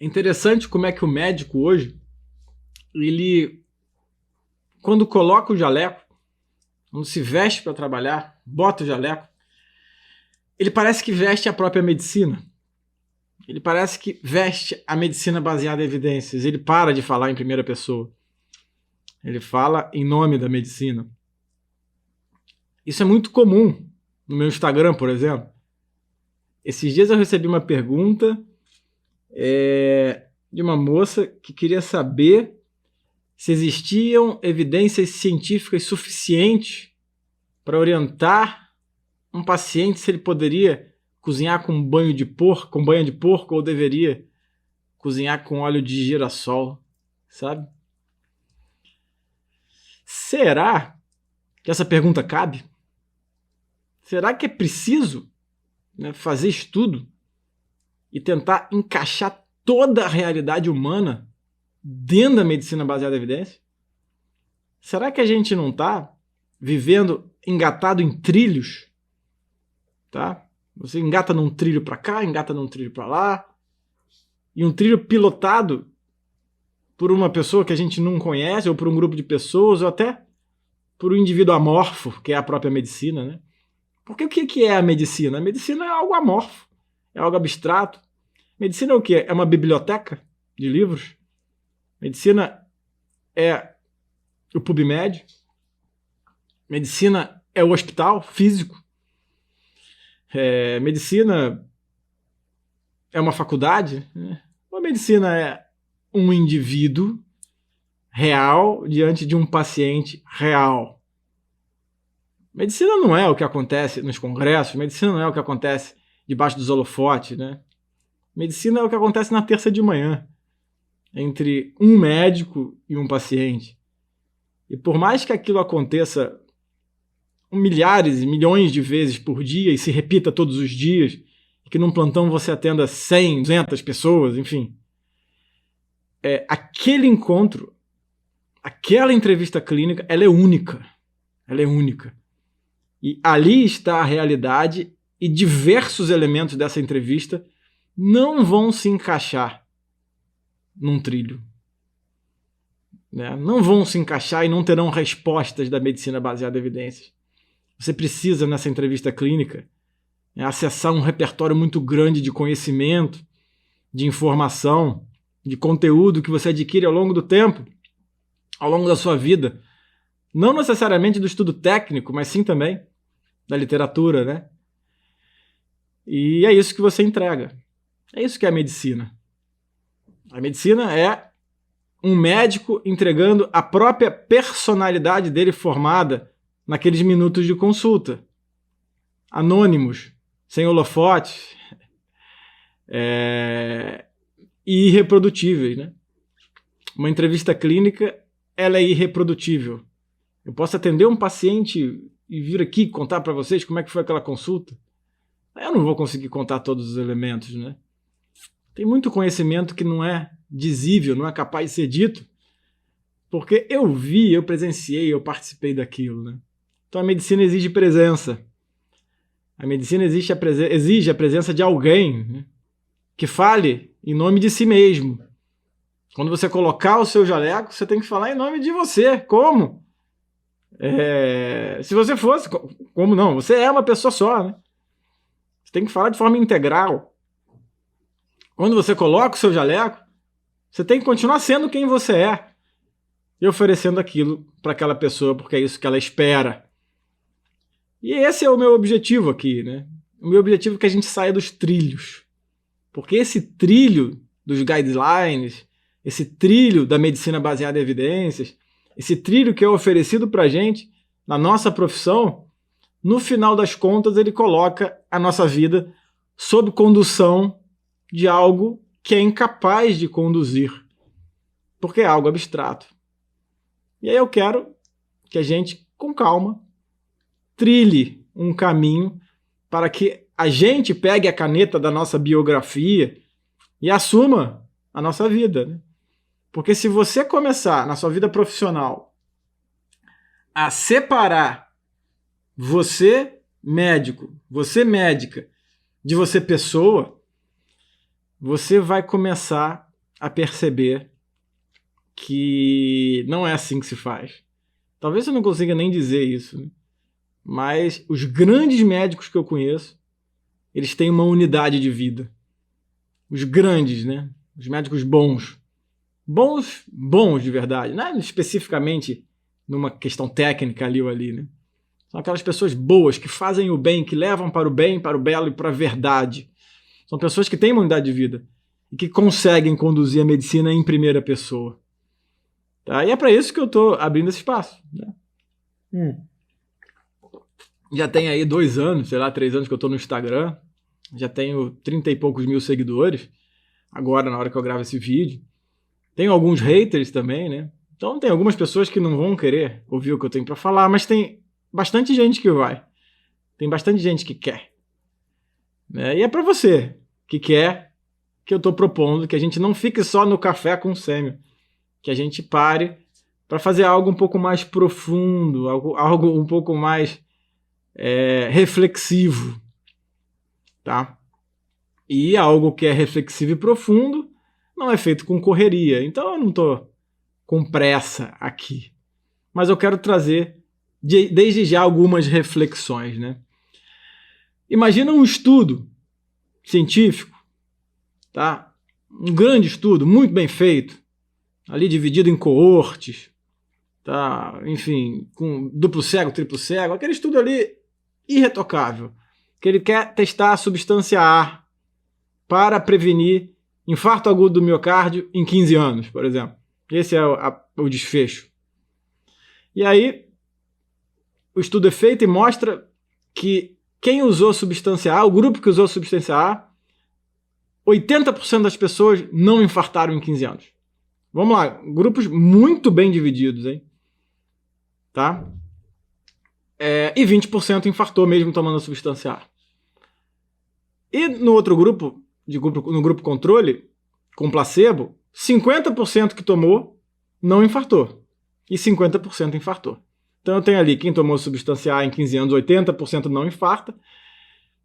É interessante como é que o médico hoje, ele, quando coloca o jaleco, quando se veste para trabalhar, bota o jaleco, ele parece que veste a própria medicina. Ele parece que veste a medicina baseada em evidências. Ele para de falar em primeira pessoa. Ele fala em nome da medicina. Isso é muito comum no meu Instagram, por exemplo. Esses dias eu recebi uma pergunta de uma moça que queria saber se existiam evidências científicas suficientes para orientar um paciente se ele poderia cozinhar com banho de porco ou deveria cozinhar com óleo de girassol, sabe? Será que essa pergunta cabe? Será que é preciso, né, fazer estudo e tentar encaixar toda a realidade humana dentro da medicina baseada em evidência? Será que a gente não está vivendo engatado em trilhos? Tá? Você engata num trilho para cá, engata num trilho para lá, e um trilho pilotado por uma pessoa que a gente não conhece, ou por um grupo de pessoas, ou até por um indivíduo amorfo, que é a própria medicina, né? Porque o que é a medicina? A medicina é algo amorfo, é algo abstrato. Medicina é o quê? É uma biblioteca de livros? Medicina é o PubMed? Medicina é o hospital físico? Medicina é uma faculdade? A medicina é um indivíduo real diante de um paciente real. Medicina não é o que acontece nos congressos, medicina não é o que acontece debaixo dos holofotes, né? Medicina é o que acontece na terça de manhã, entre um médico e um paciente. E por mais que aquilo aconteça milhares e milhões de vezes por dia e se repita todos os dias, e que num plantão você atenda 100, 200 pessoas, enfim, aquele encontro, aquela entrevista clínica, ela é única. Ela é única. E ali está a realidade e diversos elementos dessa entrevista não vão se encaixar num trilho. Né? Não vão se encaixar e não terão respostas da medicina baseada em evidências. Você precisa, nessa entrevista clínica, acessar um repertório muito grande de conhecimento, de informação, de conteúdo que você adquire ao longo do tempo, ao longo da sua vida. Não necessariamente do estudo técnico, mas sim também da literatura, né? E é isso que você entrega. É isso que é a medicina. A medicina é um médico entregando a própria personalidade dele formada naqueles minutos de consulta. Anônimos, sem holofotes, e irreprodutíveis, né? Uma entrevista clínica, ela é irreprodutível. Eu posso atender um paciente e vir aqui contar para vocês como é que foi aquela consulta. Eu não vou conseguir contar todos os elementos, né? Tem muito conhecimento que não é dizível, não é capaz de ser dito, porque eu vi, eu presenciei, eu participei daquilo, né? Então a medicina exige presença. A medicina exige a presença de alguém, né, que fale em nome de si mesmo. Quando você colocar o seu jaleco, você tem que falar em nome de você. Como? Se você fosse... Como não? Você é uma pessoa só, né? Você tem que falar de forma integral. Quando você coloca o seu jaleco, você tem que continuar sendo quem você é e oferecendo aquilo para aquela pessoa, porque é isso que ela espera. E esse é o meu objetivo aqui, né? O meu objetivo é que a gente saia dos trilhos. Porque esse trilho dos guidelines, esse trilho da medicina baseada em evidências, esse trilho que é oferecido para a gente na nossa profissão, no final das contas ele coloca a nossa vida sob condução de algo que é incapaz de conduzir, porque é algo abstrato. E aí eu quero que a gente, com calma, trilhe um caminho para que a gente pegue a caneta da nossa biografia e assuma a nossa vida, né? Porque se você começar na sua vida profissional a separar você médico, você médica, de você pessoa, você vai começar a perceber que não é assim que se faz. Talvez eu não consiga nem dizer isso, né? Mas os grandes médicos que eu conheço, eles têm uma unidade de vida. Os grandes, né? Os médicos bons. Bons de verdade. Não é especificamente numa questão técnica ali ou ali, né? São aquelas pessoas boas que fazem o bem, que levam para o bem, para o belo e para a verdade. São pessoas que têm uma unidade de vida e que conseguem conduzir a medicina em primeira pessoa. Tá? E é para isso que eu estou abrindo esse espaço. Né? Já tem aí 2 anos, sei lá, 3 anos que eu estou no Instagram. Já tenho 30 e poucos mil seguidores. Agora, na hora que eu gravo esse vídeo. Tenho alguns haters também, né? Então tem algumas pessoas que não vão querer ouvir o que eu tenho para falar, mas tem bastante gente que vai. Tem bastante gente que quer. Né? E é para você que quer que eu estou propondo que a gente não fique só no café com o Sêmio. Que a gente pare para fazer algo um pouco mais profundo, algo um pouco mais reflexivo. Tá? E algo que é reflexivo e profundo não é feito com correria. Então eu não estou com pressa aqui. Mas eu quero trazer desde já algumas reflexões. Né? Imagina um estudo científico, tá? Um grande estudo, muito bem feito, ali dividido em coortes, tá? Enfim, com duplo cego, triplo cego, aquele estudo ali irretocável, que ele quer testar a substância A para prevenir infarto agudo do miocárdio em 15 anos, por exemplo. Esse é o desfecho. E aí, o estudo é feito e mostra que quem usou substância A, o grupo que usou substância A, 80% das pessoas não infartaram em 15 anos. Vamos lá, grupos muito bem divididos, hein? Tá? E 20% infartou mesmo tomando a substância A. E no outro grupo, no grupo controle, com placebo, 50% que tomou não infartou. E 50% infartou. Então eu tenho ali quem tomou substância A em 15 anos, 80% não infarta.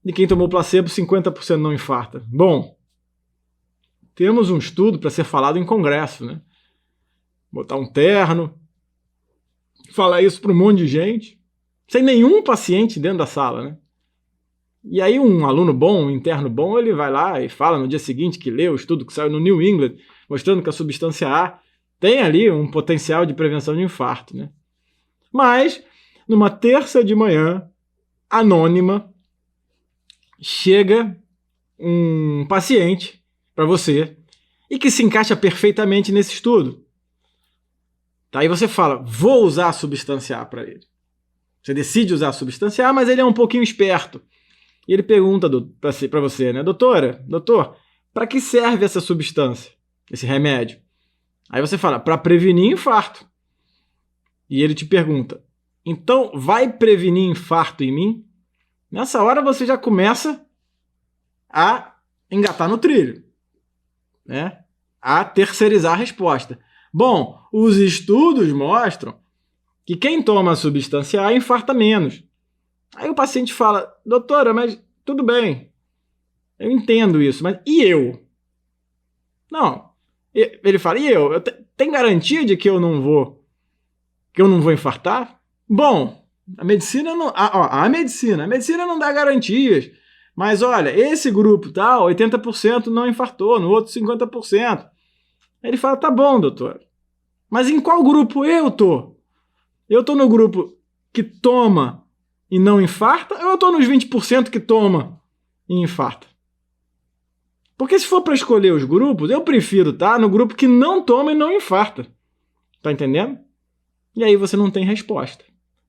E quem tomou placebo, 50% não infarta. Bom, temos um estudo para ser falado em congresso, né? Botar um terno, falar isso para um monte de gente, sem nenhum paciente dentro da sala, né? E aí um aluno bom, um interno bom, ele vai lá e fala no dia seguinte que leu o estudo que saiu no New England, mostrando que a substância A tem ali um potencial de prevenção de infarto, né? Mas, numa terça de manhã, anônima, chega um paciente para você e que se encaixa perfeitamente nesse estudo. Tá? Aí você fala, vou usar a substância A para ele. Você decide usar a substância A, mas ele é um pouquinho esperto. E ele pergunta para você, né? Doutor, para que serve essa substância, esse remédio? Aí você fala, para prevenir infarto. E ele te pergunta, então vai prevenir infarto em mim? Nessa hora você já começa a engatar no trilho, né? A terceirizar a resposta. Bom, os estudos mostram que quem toma a substância A infarta menos. Aí o paciente fala, doutora, mas tudo bem, eu entendo isso, mas e eu? Não, ele fala, e eu? Tem garantia de que eu não vou infartar? Bom, a medicina não, a medicina não dá garantias, mas olha, esse grupo tal, 80% não infartou, no outro 50%. Aí ele fala, tá bom, doutor, mas em qual grupo eu tô? Eu tô no grupo que toma e não infarta, ou eu tô nos 20% que toma e infarta? Porque se for para escolher os grupos, eu prefiro estar no grupo que não toma e não infarta. Tá entendendo? E aí você não tem resposta.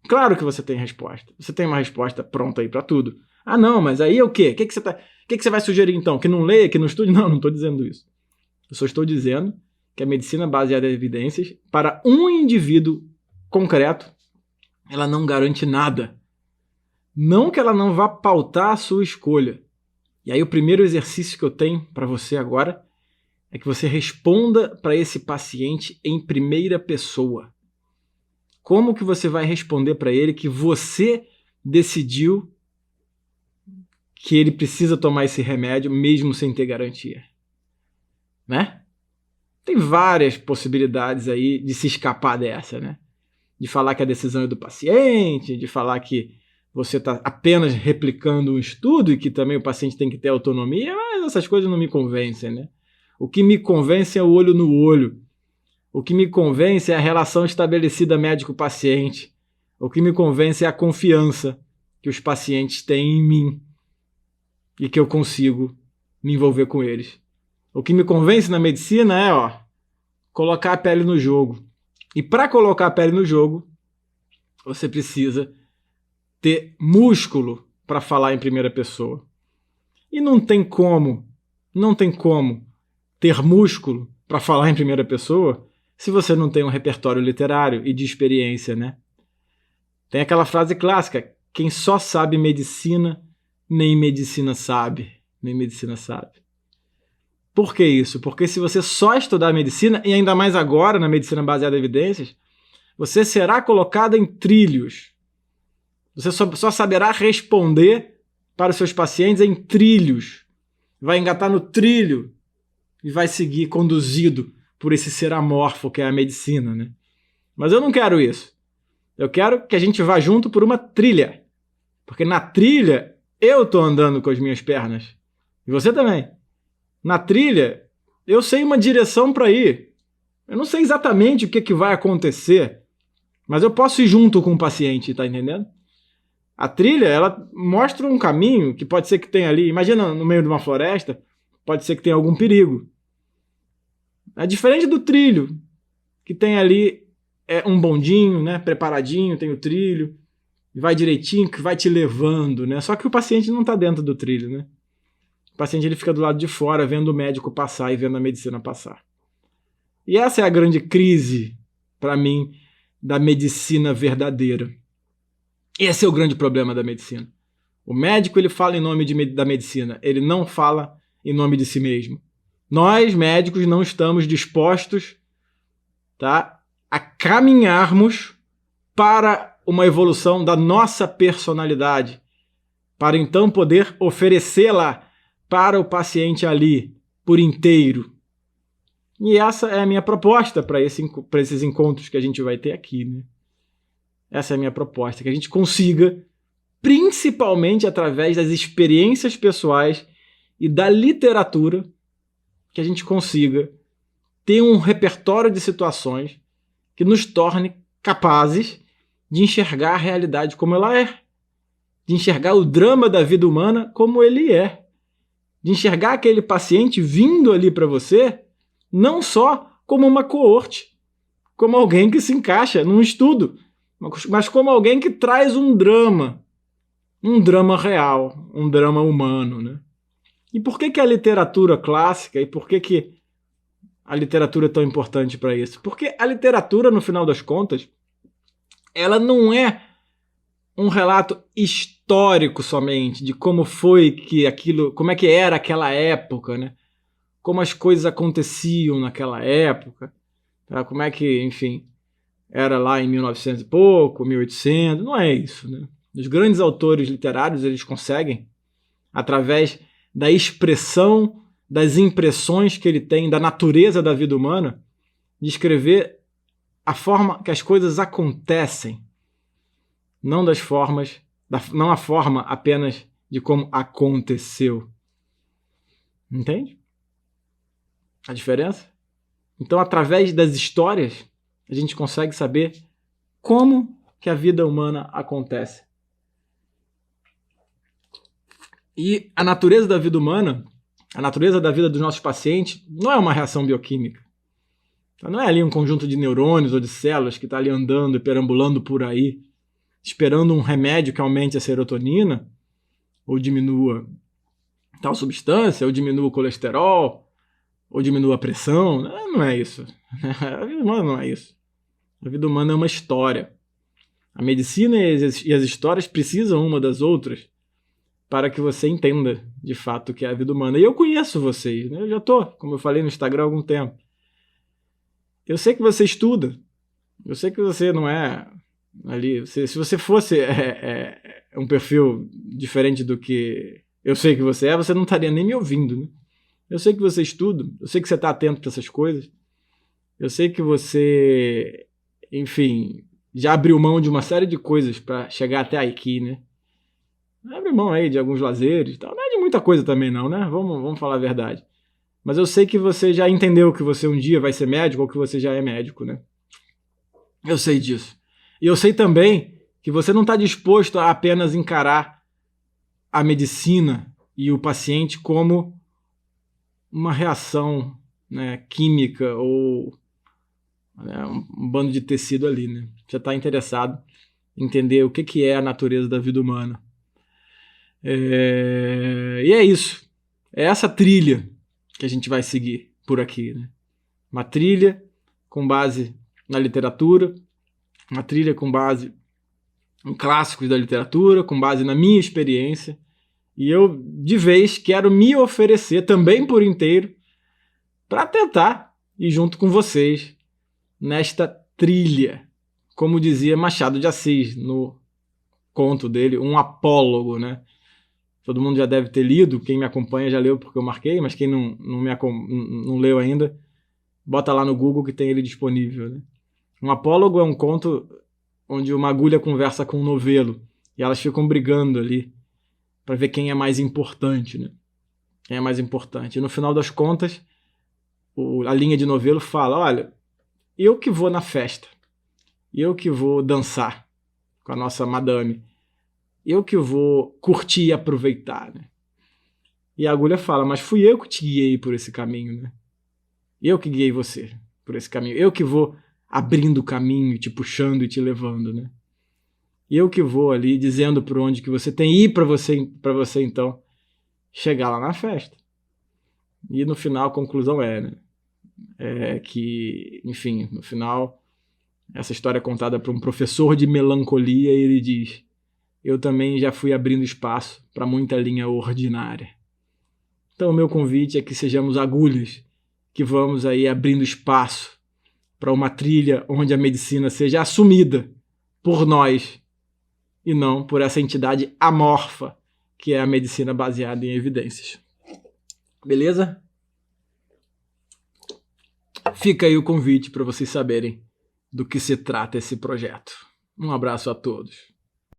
Claro que você tem resposta. Você tem uma resposta pronta aí para tudo. Ah, não, mas aí é o quê? O que você vai sugerir então? Que não leia, que não estude? Não, não estou dizendo isso. Eu só estou dizendo que a medicina baseada em evidências, para um indivíduo concreto, ela não garante nada. Não que ela não vá pautar a sua escolha. E aí o primeiro exercício que eu tenho para você agora é que você responda para esse paciente em primeira pessoa. Como que você vai responder para ele que você decidiu que ele precisa tomar esse remédio mesmo sem ter garantia? Né? Tem várias possibilidades aí de se escapar dessa, né? De falar que a decisão é do paciente, de falar que você está apenas replicando um estudo e que também o paciente tem que ter autonomia, mas essas coisas não me convencem, né? O que me convence é o olho no olho. O que me convence é a relação estabelecida médico-paciente. O que me convence é a confiança que os pacientes têm em mim e que eu consigo me envolver com eles. O que me convence na medicina é, colocar a pele no jogo. E para colocar a pele no jogo, você precisa ter músculo para falar em primeira pessoa. E não tem como ter músculo para falar em primeira pessoa se você não tem um repertório literário e de experiência, né? Tem aquela frase clássica, quem só sabe medicina, nem medicina sabe. Nem medicina sabe. Por que isso? Porque se você só estudar medicina, e ainda mais agora na medicina baseada em evidências, você será colocado em trilhos. Você só saberá responder para os seus pacientes em trilhos. Vai engatar no trilho e vai seguir conduzido por esse ser amorfo que é a medicina, né? Mas eu não quero isso. Eu quero que a gente vá junto por uma trilha. Porque na trilha eu estou andando com as minhas pernas. E você também. Na trilha eu sei uma direção para ir. Eu não sei exatamente o que vai acontecer, mas eu posso ir junto com o paciente, tá entendendo? A trilha, ela mostra um caminho que pode ser que tenha ali, imagina no meio de uma floresta, pode ser que tenha algum perigo. É diferente do trilho, que tem ali um bondinho, né, preparadinho, tem o trilho, vai direitinho, que vai te levando, né? Só que o paciente não está dentro do trilho, né? O paciente ele fica do lado de fora, vendo o médico passar e vendo a medicina passar. E essa é a grande crise, para mim, da medicina verdadeira. Esse é o grande problema da medicina. O médico ele fala em nome da medicina, ele não fala em nome de si mesmo. Nós, médicos, não estamos dispostos, tá, a caminharmos para uma evolução da nossa personalidade, para então poder oferecê-la para o paciente ali, por inteiro. E essa é a minha proposta para esses encontros que a gente vai ter aqui, né? Essa é a minha proposta, que a gente consiga, principalmente através das experiências pessoais e da literatura, que a gente consiga ter um repertório de situações que nos torne capazes de enxergar a realidade como ela é, de enxergar o drama da vida humana como ele é, de enxergar aquele paciente vindo ali para você não só como uma coorte, como alguém que se encaixa num estudo, mas como alguém que traz um drama real, um drama humano, né? E por que a literatura clássica, e por que a literatura é tão importante para isso? Porque a literatura, no final das contas, ela não é um relato histórico somente de como foi que aquilo, como é que era aquela época, né? Como as coisas aconteciam naquela época, tá? Como é que, enfim, era lá em 1900 e pouco, 1800, não é isso, né? Os grandes autores literários, eles conseguem, através da expressão, das impressões que ele tem da natureza da vida humana, descrever a forma que as coisas acontecem, não não a forma apenas de como aconteceu. Entende a diferença? Então, através das histórias, a gente consegue saber como que a vida humana acontece. E a natureza da vida humana, a natureza da vida dos nossos pacientes, não é uma reação bioquímica. Não é ali um conjunto de neurônios ou de células que está ali andando e perambulando por aí, esperando um remédio que aumente a serotonina, ou diminua tal substância, ou diminua o colesterol, ou diminua a pressão. Não é isso. A vida humana não é isso. A vida humana é uma história. A medicina e as histórias precisam uma das outras para que você entenda de fato o que é a vida humana. E eu conheço vocês, né? Eu já estou, como eu falei no Instagram há algum tempo. Eu sei que você estuda. Eu sei que você não é ali... Se você fosse um perfil diferente do que eu sei que você não estaria nem me ouvindo, né? Eu sei que você estuda, eu sei que você está atento para essas coisas. Eu sei que você, enfim, já abriu mão de uma série de coisas para chegar até aqui, né? Abre mão aí de alguns lazeres e tal. Não é de muita coisa também não, né? Vamos falar a verdade. Mas eu sei que você já entendeu que você um dia vai ser médico ou que você já é médico, né? Eu sei disso. E eu sei também que você não está disposto a apenas encarar a medicina e o paciente como uma reação, né, química ou, né, um bando de tecido ali, né? Você está interessado em entender o que é a natureza da vida humana. E é isso. É essa trilha que a gente vai seguir por aqui, né? Uma trilha com base na literatura, uma trilha com base em clássicos da literatura, com base na minha experiência. E eu, de vez, quero me oferecer também por inteiro para tentar ir junto com vocês nesta trilha. Como dizia Machado de Assis no conto dele, um apólogo, né? Todo mundo já deve ter lido, quem me acompanha já leu porque eu marquei, mas quem não leu ainda, bota lá no Google que tem ele disponível, né? Um apólogo é um conto onde uma agulha conversa com um novelo e elas ficam brigando ali para ver quem é mais importante, né? Quem é mais importante. E no final das contas, a linha de novelo fala, olha, eu que vou na festa, eu que vou dançar com a nossa madame, eu que vou curtir e aproveitar, né? E a agulha fala, mas fui eu que te guiei por esse caminho, né? Eu que guiei você por esse caminho, eu que vou abrindo o caminho, te puxando e te levando, né? Eu que vou ali dizendo por onde que você tem que ir para você então chegar lá na festa. E no final a conclusão né? É que, enfim, no final essa história é contada por um professor de melancolia e ele diz: eu também já fui abrindo espaço para muita linha ordinária. Então o meu convite é que sejamos agulhas que vamos aí abrindo espaço para uma trilha onde a medicina seja assumida por nós e não por essa entidade amorfa que é a medicina baseada em evidências. Beleza? Fica aí o convite para vocês saberem do que se trata esse projeto. Um abraço a todos.